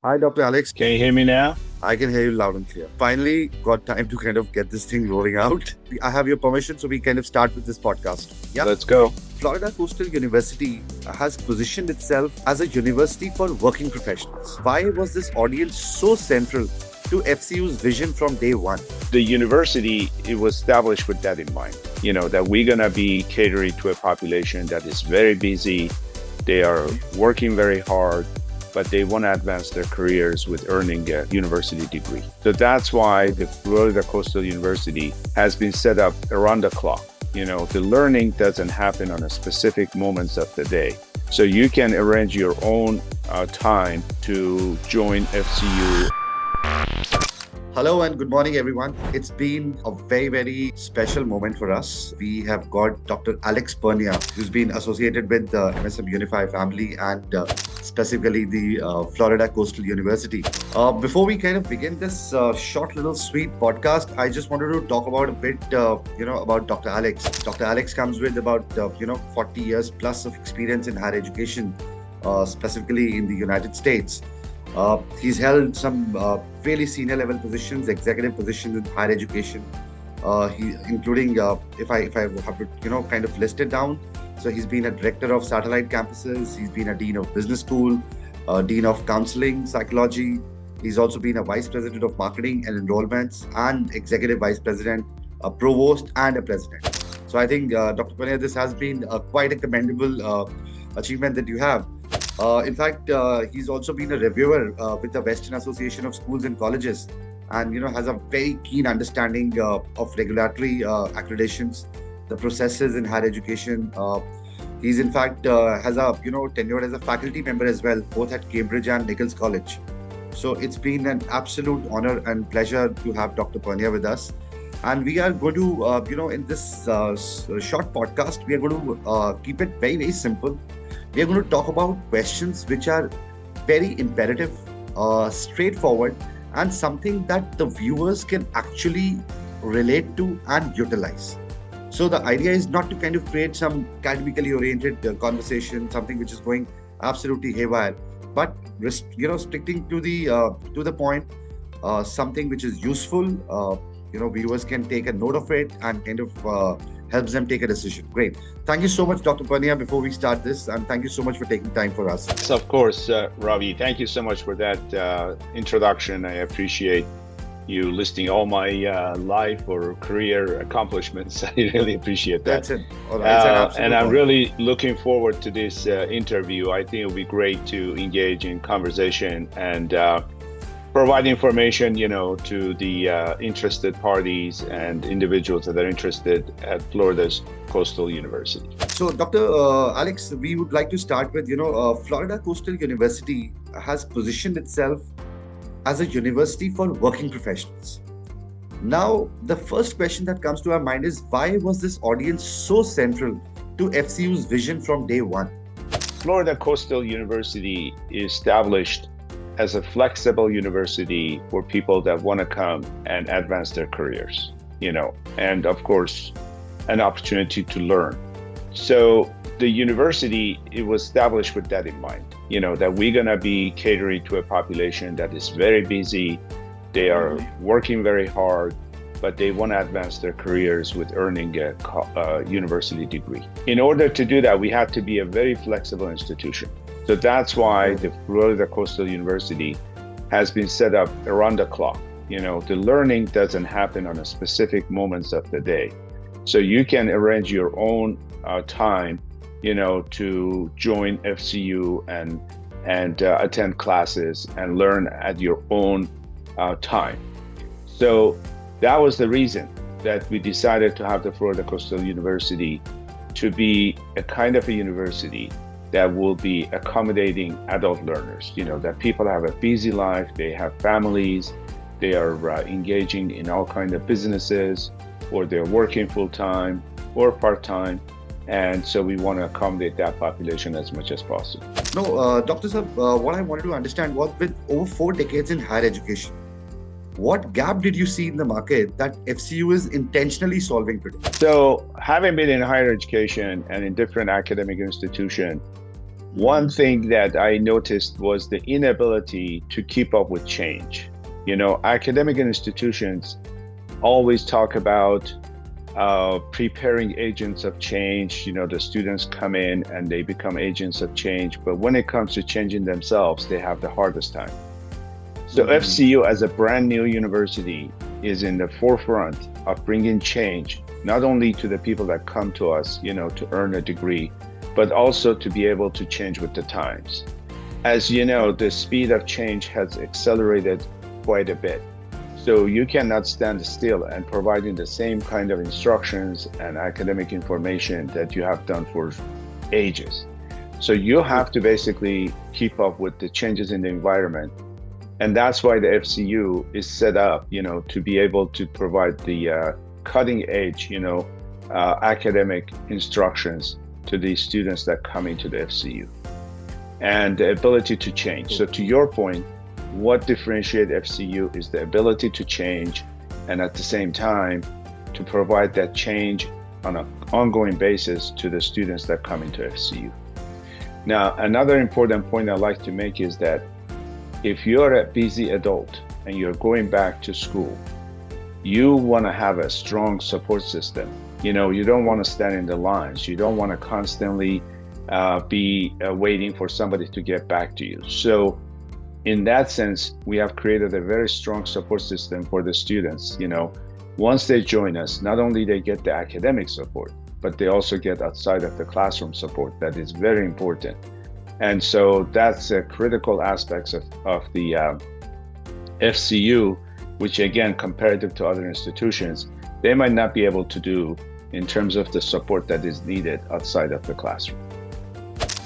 Hi, Dr. Alex. Can you hear me now? I can hear you loud and clear. Finally, got time to kind of get this thing rolling out. I have your permission, so we kind of start with this podcast. Yeah. Let's go. Florida Coastal University has positioned itself as a university for working professionals. Why was this audience so central to FCU's vision from day one? The university, it was established with that in mind, that we're going to be catering to a population that is very busy. They are working very hard, but they want to advance their careers with earning a university degree. So that's why the Florida Coastal University has been set up around the clock. The learning doesn't happen on a specific moments of the day. So you can arrange your own time to join FCU. Hello and good morning, everyone. It's been a very, very special moment for us. We have got Dr. Alex Parnia, who's been associated with the MSM Unify family and specifically the Florida Coastal University. Before we kind of begin this short little sweet podcast, I just wanted to talk about a bit, about Dr. Alex. Dr. Alex comes with about, 40 years plus of experience in higher education, specifically in the United States. He's held some fairly senior level positions, executive positions in higher education, including if I have to kind of list it down. So he's been a director of satellite campuses. He's been a dean of business school, dean of counseling psychology. He's also been a vice president of marketing and enrollments and executive vice president, a provost and a president. So I think Dr. Pania, this has been quite a commendable achievement that you have. In fact, he's also been a reviewer with the Western Association of Schools and Colleges, and has a very keen understanding of regulatory accreditations, the processes in higher education. He's in fact has a tenure as a faculty member as well, both at Cambridge and Nichols College. So it's been an absolute honor and pleasure to have Dr. Parnia with us. And we are going to, in this short podcast, we are going to keep it very, very simple. We are going to talk about questions which are very imperative, straightforward, and something that the viewers can actually relate to and utilize. So the idea is not to kind of create some academically oriented conversation, something which is going absolutely haywire, but sticking to the point, something which is useful. Viewers can take a note of it and kind of helps them take a decision. Great. Thank you so much, Dr. Parnia, before we start this, and thank you so much for taking time for us. So of course, Ravi, thank you so much for that introduction. I appreciate you listing all my life or career accomplishments. I really appreciate that. That's it. All right. And I'm really looking forward to this interview. I think it'll be great to engage in conversation and provide information, to the interested parties and individuals that are interested at Florida's Coastal University. So, Dr. Alex, we would like to start with, Florida Coastal University has positioned itself as a university for working professionals. Now, the first question that comes to our mind is, why was this audience so central to FCU's vision from day one? Florida Coastal University is established as a flexible university for people that want to come and advance their careers, and of course, an opportunity to learn. So the university, it was established with that in mind, that we're going to be catering to a population that is very busy. They are working very hard, but they want to advance their careers with earning a university degree. In order to do that, we have to be a very flexible institution. So that's why the Florida Coastal University has been set up around the clock. The learning doesn't happen on a specific moments of the day. So you can arrange your own time, to join FCU and attend classes and learn at your own time. So that was the reason that we decided to have the Florida Coastal University to be a kind of a university that will be accommodating adult learners, that people have a busy life, they have families, they are engaging in all kinds of businesses, or they're working full-time or part-time. And so we want to accommodate that population as much as possible. No, Dr. Sir, what I wanted to understand was, with over 4 decades in higher education, what gap did you see in the market that FCU is intentionally solving today? So having been in higher education and in different academic institutions, One thing that I noticed was the inability to keep up with change. Academic institutions always talk about preparing agents of change. The students come in and they become agents of change, but when it comes to changing themselves, they have the hardest time. So FCU, as a brand new university, is in the forefront of bringing change, not only to the people that come to us, to earn a degree, but also to be able to change with the times. As you know, the speed of change has accelerated quite a bit. So you cannot stand still and providing the same kind of instructions and academic information that you have done for ages. So you have to basically keep up with the changes in the environment. And that's why the FCU is set up, to be able to provide the cutting edge, academic instructions to the students that come into the FCU, and the ability to change. So to your point, what differentiates FCU is the ability to change, and at the same time to provide that change on an ongoing basis to the students that come into FCU. Now, another important point I'd like to make is that if you're a busy adult and you're going back to school, you want to have a strong support system. You don't want to stand in the lines. You don't want to constantly be waiting for somebody to get back to you. So in that sense, we have created a very strong support system for the students. Once they join us, not only they get the academic support, but they also get outside of the classroom support. That is very important. And so that's a critical aspects of the FCU, which again, comparative to other institutions, they might not be able to do in terms of the support that is needed outside of the classroom.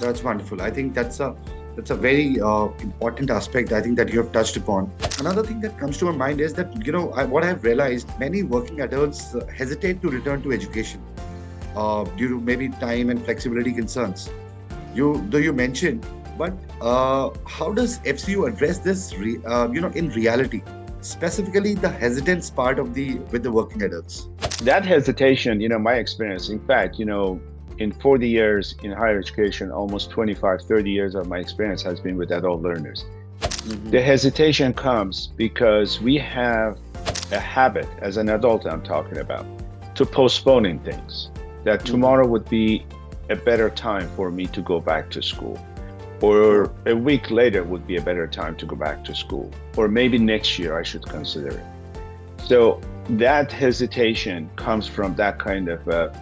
That's wonderful. I think that's a very important aspect, I think, that you have touched upon. Another thing that comes to my mind is that, what I've realized, many working adults hesitate to return to education due to maybe time and flexibility concerns. Though you mentioned, but how does FCU address this, in reality, specifically the hesitance part with the working adults? That hesitation, my experience, in fact, in 40 years in higher education, almost 25, 30 years of my experience has been with adult learners. The hesitation comes because we have a habit, as an adult I'm talking about, to postponing things. That tomorrow would be a better time for me to go back to school, or a week later would be a better time to go back to school, or maybe next year I should consider it. So that hesitation comes from that kind of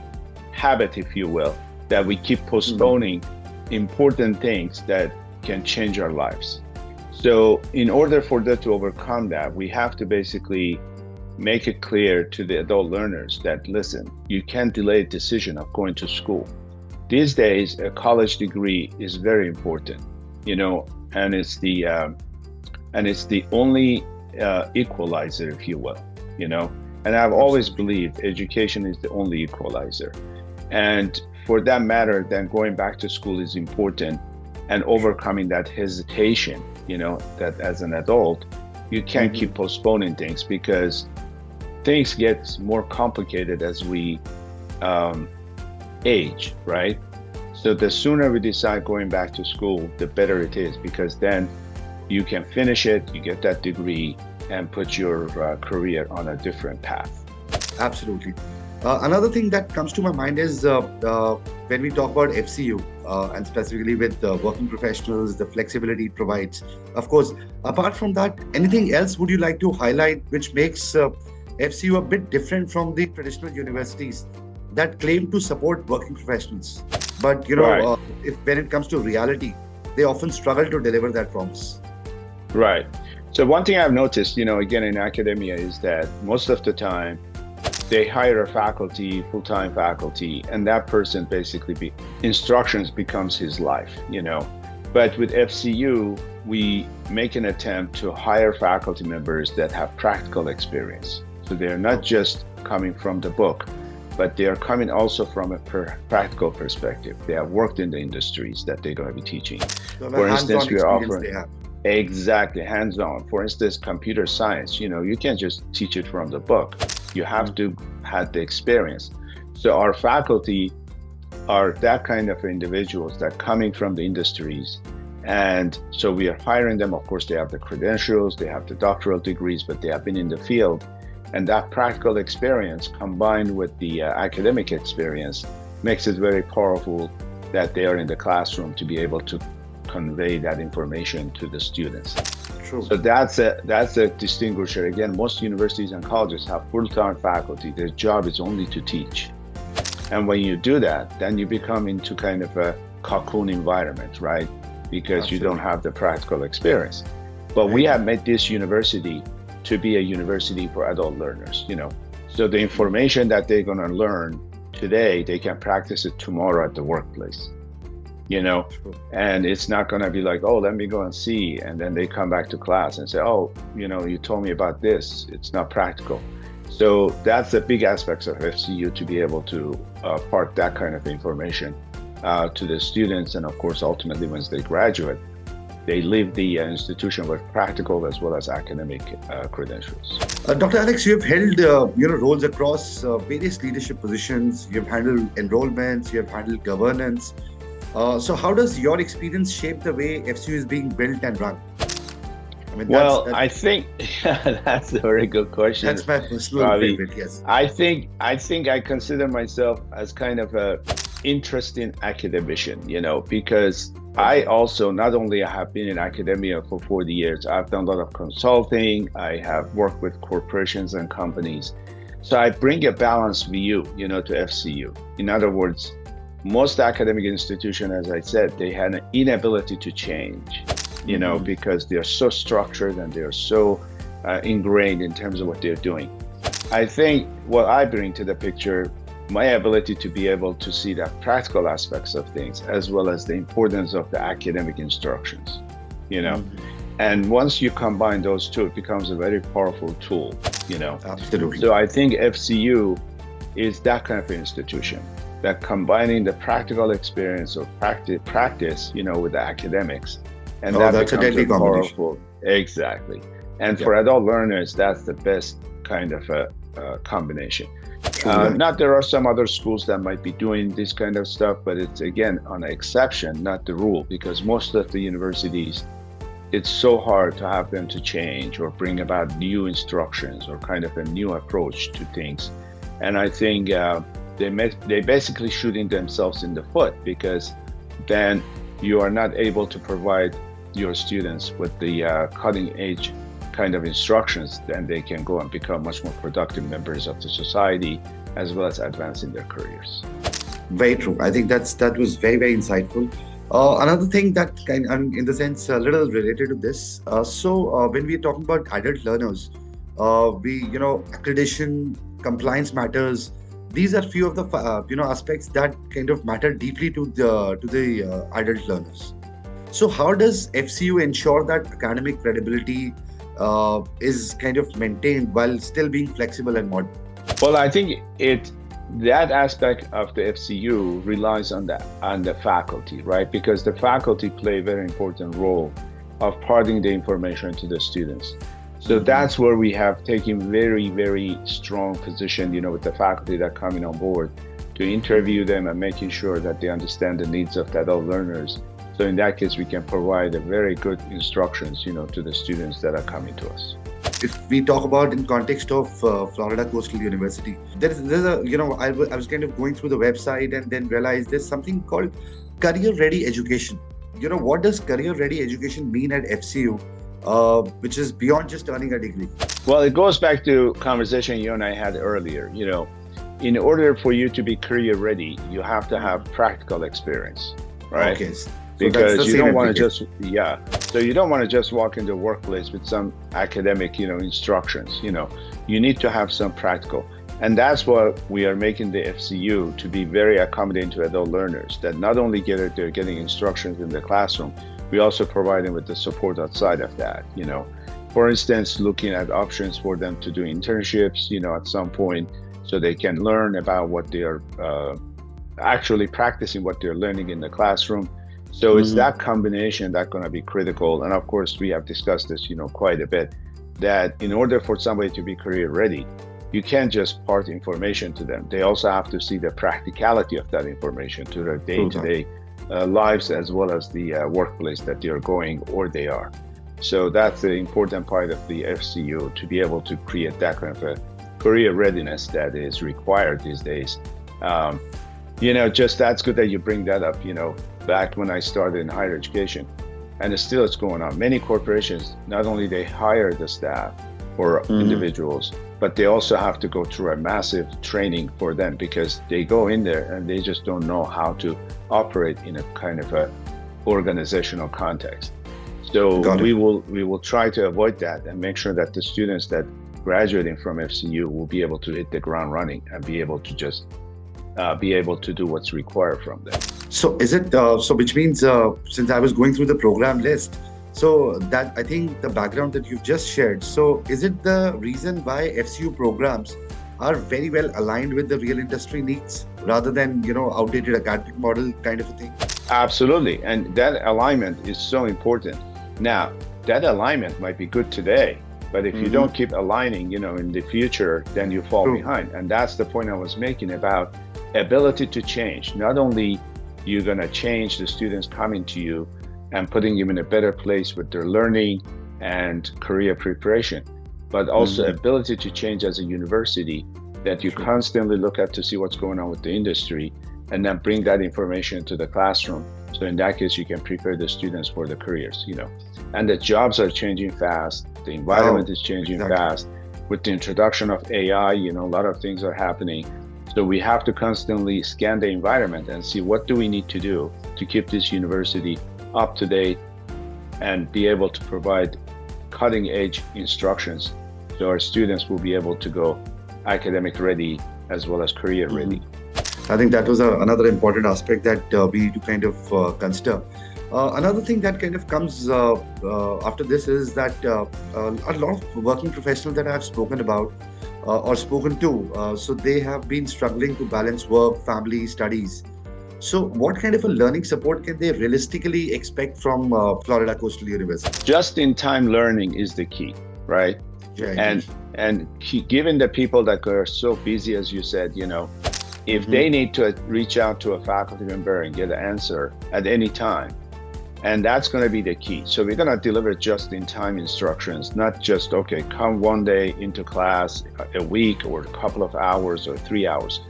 habit, if you will, that we keep postponing important things that can change our lives. So in order for that to overcome that, we have to basically make it clear to the adult learners that, listen, you can't delay a decision of going to school. These days, a college degree is very important, and it's the only equalizer, if you will, And I've always believed education is the only equalizer. And for that matter, then going back to school is important, and overcoming that hesitation, that as an adult, you can't keep postponing things, because things get more complicated as we age, right? So the sooner we decide going back to school, the better it is, because then you can finish it, you get that degree, and put your career on a different path. Absolutely. Another thing that comes to my mind is when we talk about FCU and specifically with working professionals, the flexibility it provides. Of course, apart from that, anything else would you like to highlight which makes FCU a bit different from the traditional universities that claim to support working professionals? But, Right. When it comes to reality, they often struggle to deliver that promise. Right. So one thing I've noticed, again, in academia is that most of the time they hire a faculty, full-time faculty, and that person basically instructions becomes his life, But with FCU, we make an attempt to hire faculty members that have practical experience. So they're not just coming from the book, but they are coming also from a practical perspective. They have worked in the industries that they're going to be teaching. So For instance, we are experience offering they have. exactly hands-on. For instance, computer science, you can't just teach it from the book. You have to have the experience. So our faculty are that kind of individuals that coming from the industries. And so we are hiring them. Of course, they have the credentials, they have the doctoral degrees, but they have been in the field. And that practical experience combined with the academic experience makes it very powerful that they are in the classroom to be able to convey that information to the students. True. So that's a distinguisher. Again, most universities and colleges have full-time faculty. Their job is only to teach. And when you do that, then you become into kind of a cocoon environment, right? Because you don't have the practical experience. But we have made this university to be a university for adult learners, So the information that they're going to learn today, they can practice it tomorrow at the workplace, And it's not going to be like, oh, let me go and see. And then they come back to class and say, oh, you told me about this. It's not practical. So that's the big aspects of FCU, to be able to part that kind of information to the students. And of course, ultimately, once they graduate, they leave the institution with practical as well as academic credentials. Dr. Alex, you have held roles across various leadership positions. You've handled enrollments, you have handled governance. So how does your experience shape the way FCU is being built and run? I think that's a very good question. That's my personal favorite, yes. I think I consider myself as kind of a interesting academician, because I also not only have been in academia for 40 years, I've done a lot of consulting, I have worked with corporations and companies. So I bring a balanced view, to FCU. In other words, most academic institutions, as I said, they had an inability to change, because they're so structured and they're so ingrained in terms of what they're doing. I think what I bring to the picture, my ability to be able to see the practical aspects of things, as well as the importance of the academic instructions, And once you combine those two, it becomes a very powerful tool, Absolutely. So I think FCU is that kind of institution, that combining the practical experience or practice, with the academics. And that that's becomes a deadly powerful. Exactly. And for adult learners, that's the best kind of a combination. There are some other schools that might be doing this kind of stuff, but it's again an exception, not the rule, because most of the universities, it's so hard to have them to change or bring about new instructions or kind of a new approach to things. And I think they basically shooting themselves in the foot, because then you are not able to provide your students with the cutting edge kind of instructions, then they can go and become much more productive members of the society, as well as advancing their careers. Very true. I think that was very, very insightful. Another thing that in the sense, a little related to this. When we're talking about adult learners, accreditation, compliance matters. These are few of the aspects that kind of matter deeply to the adult learners. So how does FCU ensure that academic credibility is kind of maintained while still being flexible and modern? Well, I think that aspect of the FCU relies on the faculty, right? Because the faculty play a very important role of parting the information to the students. So that's where we have taken very, very strong position, with the faculty that are coming on board, to interview them and making sure that they understand the needs of the adult learners. So in that case, we can provide a very good instructions, to the students that are coming to us. If we talk about in context of Florida Coastal University, there's a, I was kind of going through the website and then realized there's something called career-ready education. What does career-ready education mean at FCU, which is beyond just earning a degree? Well, it goes back to conversation you and I had earlier. In order for you to be career-ready, you have to have practical experience, right? Okay. Because you don't want to so you don't want to just walk into the workplace with some academic, instructions. You need to have some practical. And that's what we are making the FCU to be very accommodating to adult learners, that not only they're getting instructions in the classroom, we also provide them with the support outside of that. For instance, looking at options for them to do internships, at some point, so they can learn about what they are actually practicing, what they're learning in the classroom. So it's that combination that's going to be critical. And of course, we have discussed this, quite a bit, that in order for somebody to be career ready, you can't just part information to them. They also have to see the practicality of that information to their day-to-day lives, as well as the workplace that they are going or they are. So that's the important part of the FCU, to be able to create that kind of a career readiness that is required these days. Just that's good that you bring that up. Back when I started in higher education, and still it's going on. Many corporations, not only they hire the staff or individuals, but they also have to go through a massive training for them, because they go in there and they just don't know how to operate in a kind of a organizational context. So we will try to avoid that and make sure that the students that graduating from FCU will be able to hit the ground running and be able to just be able to do what's required from them. So is it, which means since I was going through the program list, so that I think the background that you've just shared, so is it the reason why FCU programs are very well aligned with the real industry needs rather than, outdated academic model kind of a thing? Absolutely. And that alignment is so important. Now, that alignment might be good today, but if you don't keep aligning, in the future, then you fall behind. And that's the point I was making about ability to change. Not only you're going to change the students coming to you and putting them in a better place with their learning and career preparation, but also ability to change as a university, that you constantly look at to see what's going on with the industry and then bring that information into the classroom. So in that case, you can prepare the students for the careers, and the jobs are changing fast. The environment is changing fast. With the introduction of AI, a lot of things are happening. So we have to constantly scan the environment and see what do we need to do to keep this university up to date and be able to provide cutting edge instructions so our students will be able to go academic ready as well as career ready. I think that was another important aspect that we need to kind of consider. Another thing that kind of comes after this is that a lot of working professionals that I've spoken about or spoken to, so they have been struggling to balance work, family, studies. So what kind of a learning support can they realistically expect from Florida Coastal University? Just-in-time learning is the key, right? Yeah, and given the people that are so busy, as you said, if they need to reach out to a faculty member and get an answer at any time, and that's going to be the key. So we're going to deliver just-in-time instructions, not just, come one day into class a week or a couple of hours or 3 hours.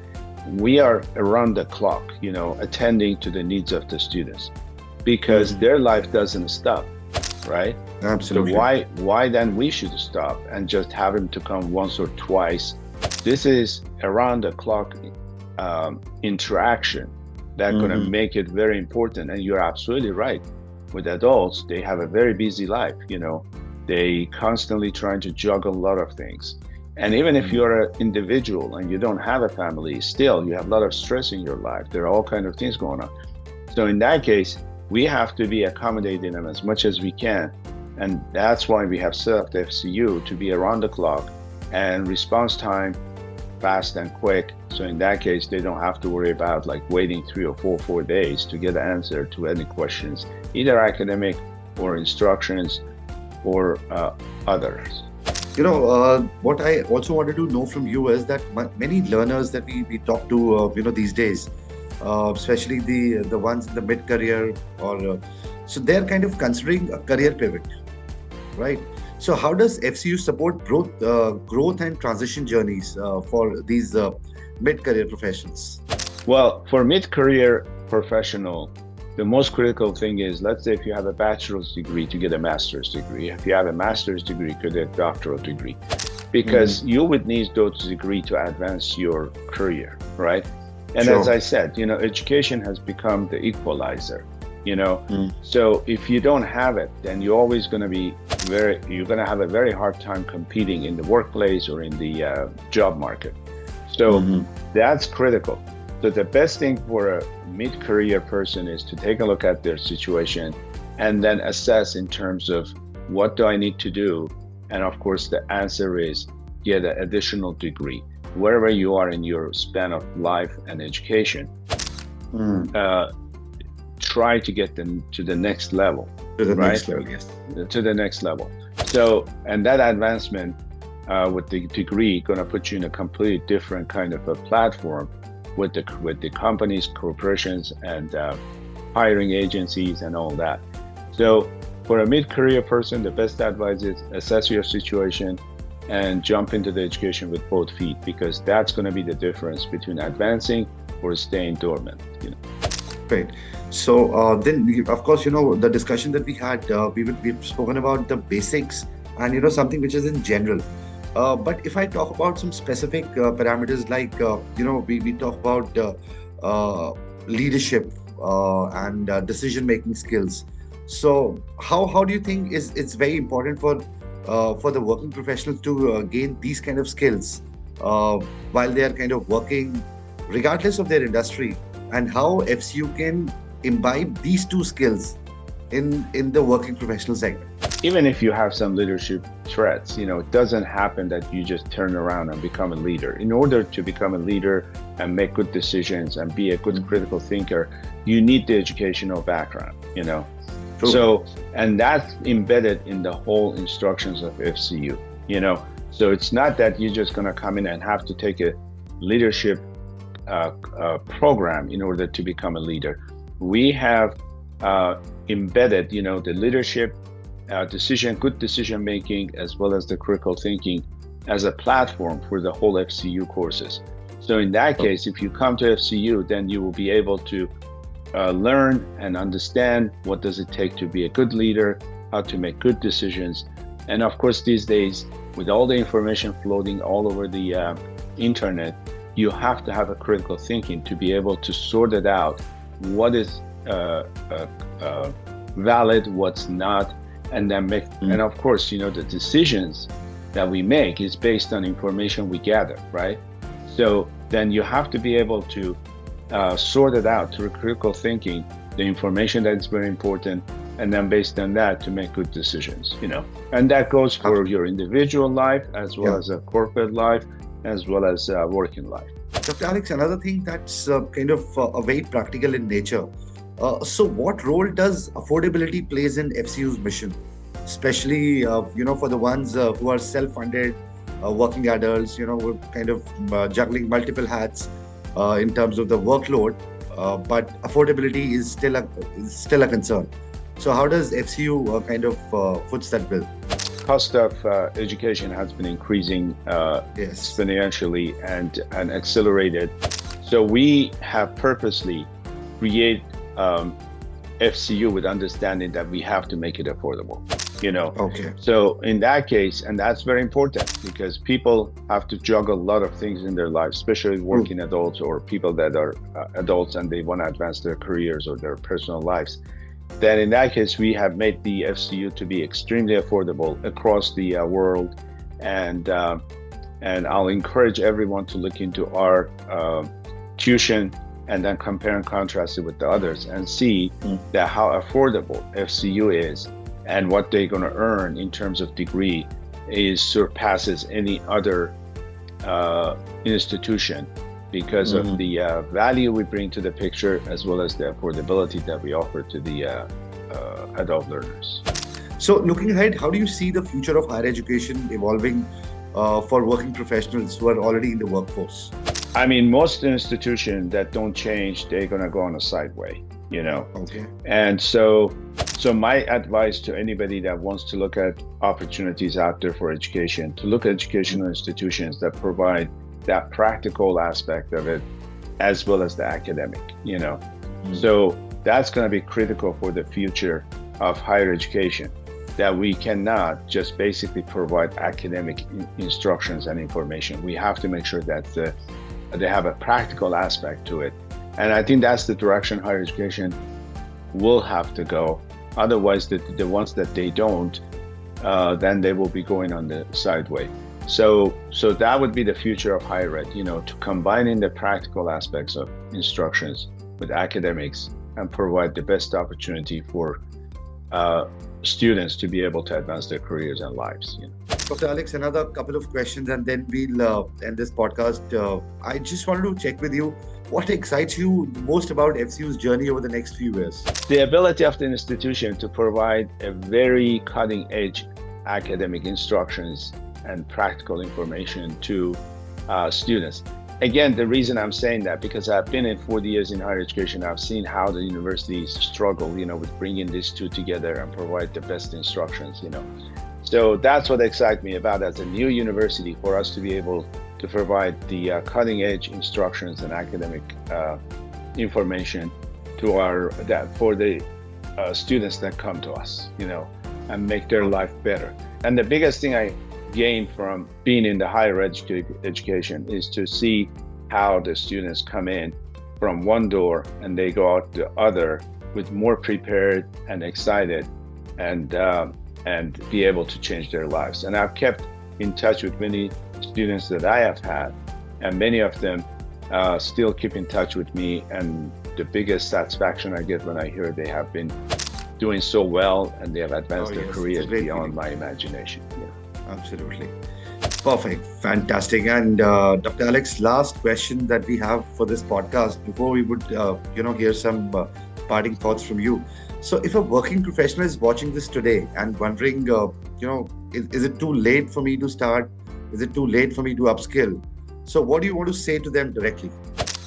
We are around the clock, attending to the needs of the students, because their life doesn't stop, right? Absolutely. So why then we should stop and just have them to come once or twice? This is around the clock interaction that's going to make it very important. And you're absolutely right. With adults, they have a very busy life. They constantly trying to juggle a lot of things. And even if you're an individual and you don't have a family, still you have a lot of stress in your life. There are all kinds of things going on. So in that case, we have to be accommodating them as much as we can. And that's why we have set up the FCU to be around the clock and response time fast and quick. So in that case, they don't have to worry about waiting 3 or 4 days to get an answer to any questions, either academic or instructions or others. What I also wanted to know from you is that many learners that we talk to, these days, especially the ones in the mid-career so they're kind of considering a career pivot, right? So how does FCU support growth and transition journeys for these mid-career professionals? Well, for mid-career professional, the most critical thing is, let's say if you have a bachelor's degree, to get a master's degree. If you have a master's degree, to get a doctoral degree, because you would need those degrees to advance your career, right? And as I said, education has become the equalizer. So if you don't have it, then you're always going to be you're going to have a very hard time competing in the workplace or in the job market. So that's critical. So the best thing for a mid-career person is to take a look at their situation and then assess in terms of what do I need to do? And of course, the answer is get an additional degree. Wherever you are in your span of life and education, try to get them to the next level. To the next level, yes. To the next level. So, and that advancement with the degree going to put you in a completely different kind of a platform with the companies, corporations, and hiring agencies and all that. So for a mid-career person, the best advice is assess your situation and jump into the education with both feet, because that's going to be the difference between advancing or staying dormant. Right. So then, of course, the discussion that we had, we've spoken about the basics and, something which is in general. But if I talk about some specific parameters, like, we talk about leadership and decision-making skills. So how do you think it's very important for the working professionals to gain these kind of skills while they are kind of working, regardless of their industry, and how FCU can imbibe these two skills in the working professional segment? Even if you have some leadership threats, it doesn't happen that you just turn around and become a leader. In order to become a leader and make good decisions and be a good critical thinker, you need the educational background, True. So, and that's embedded in the whole instructions of FCU, So it's not that you're just going to come in and have to take a leadership program in order to become a leader. We have embedded, the leadership, good decision making, as well as the critical thinking as a platform for the whole FCU courses. So in that case, if you come to FCU, then you will be able to learn and understand what does it take to be a good leader, how to make good decisions. And of course, these days, with all the information floating all over the internet, you have to have a critical thinking to be able to sort it out, what is valid, what's not, and then make, and of course, the decisions that we make is based on information we gather, right? So then you have to be able to sort it out through critical thinking, the information that's very important, and then based on that to make good decisions, And that goes for your individual life, as well as a corporate life, as well as working life. Dr. Alex, another thing that's kind of very practical in nature. So what role does affordability plays in FCU's mission, especially, for the ones who are self-funded, working adults, who are kind of juggling multiple hats in terms of the workload, but affordability is still a concern. So how does FCU kind of foots that bill? Cost of education has been increasing exponentially and accelerated. So we have purposely created FCU with understanding that we have to make it affordable. Okay. So in that case, and that's very important, because people have to juggle a lot of things in their lives, especially working adults or people that are adults and they want to advance their careers or their personal lives. Then in that case, we have made the FCU to be extremely affordable across the world. And I'll encourage everyone to look into our tuition and then compare and contrast it with the others and see that how affordable FCU is, and what they're going to earn in terms of degree surpasses any other institution, because of the value we bring to the picture, as well as the affordability that we offer to the adult learners. So looking ahead, how do you see the future of higher education evolving for working professionals who are already in the workforce? I mean, most institutions that don't change, they're going to go on a sideway, Okay. And so my advice to anybody that wants to look at opportunities out there for education, to look at educational institutions that provide that practical aspect of it, as well as the academic, So that's going to be critical for the future of higher education, that we cannot just basically provide academic instructions and information. We have to make sure that they have a practical aspect to it. And I think that's the direction higher education will have to go. Otherwise, the ones that they don't, then they will be going on the sideway. So that would be the future of higher ed, to combining the practical aspects of instructions with academics and provide the best opportunity for students to be able to advance their careers and lives. Dr. Alex, another couple of questions and then we'll end this podcast. I just wanted to check with you, what excites you most about FCU's journey over the next few years? The ability of the institution to provide a very cutting edge academic instructions and practical information to students. Again, the reason I'm saying that, because I've been in 40 years in higher education, I've seen how the universities struggle, with bringing these two together and provide the best instructions, So that's what excites me about as a new university, for us to be able to provide the cutting edge instructions and academic information to for the students that come to us, and make their life better. And the biggest thing I gain from being in the higher education is to see how the students come in from one door and they go out the other with more prepared and excited, and be able to change their lives. And I've kept in touch with many students that I have had, and many of them still keep in touch with me. And the biggest satisfaction I get when I hear they have been doing so well and they have advanced their careers beyond my imagination. Absolutely. Perfect. Fantastic. And Dr. Alex, last question that we have for this podcast before we would, hear some parting thoughts from you. So if a working professional is watching this today and wondering, is it too late for me to start? Is it too late for me to upskill? So what do you want to say to them directly?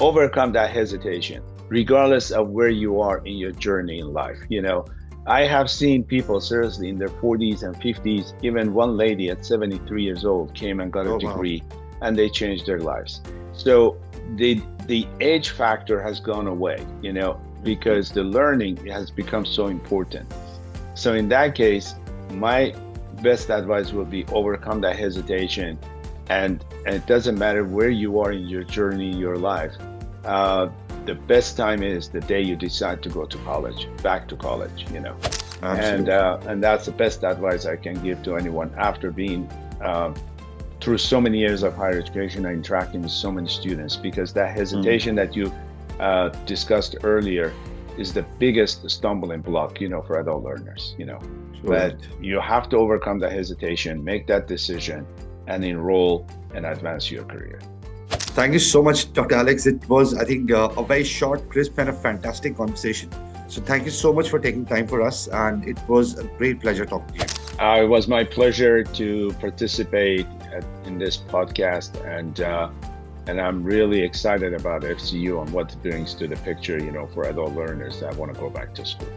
Overcome that hesitation, regardless of where you are in your journey in life. I have seen people seriously in their 40s and 50s. Even one lady at 73 years old came and got a degree, and they changed their lives. So the age factor has gone away, because the learning has become so important. So in that case, my best advice will be overcome that hesitation, and it doesn't matter where you are in your journey, your life. The best time is the day you decide to go to college, back to college, Absolutely. And that's the best advice I can give to anyone after being through so many years of higher education and interacting with so many students, because that hesitation that you discussed earlier is the biggest stumbling block, for adult learners, But you have to overcome that hesitation, make that decision, and enroll and advance your career. Thank you so much, Dr. Alex. It was, I think, a very short, crisp, and a fantastic conversation. So thank you so much for taking time for us. And it was a great pleasure talking to you. It was my pleasure to participate in this podcast. And I'm really excited about FCU and what it brings to the picture, for adult learners that want to go back to school.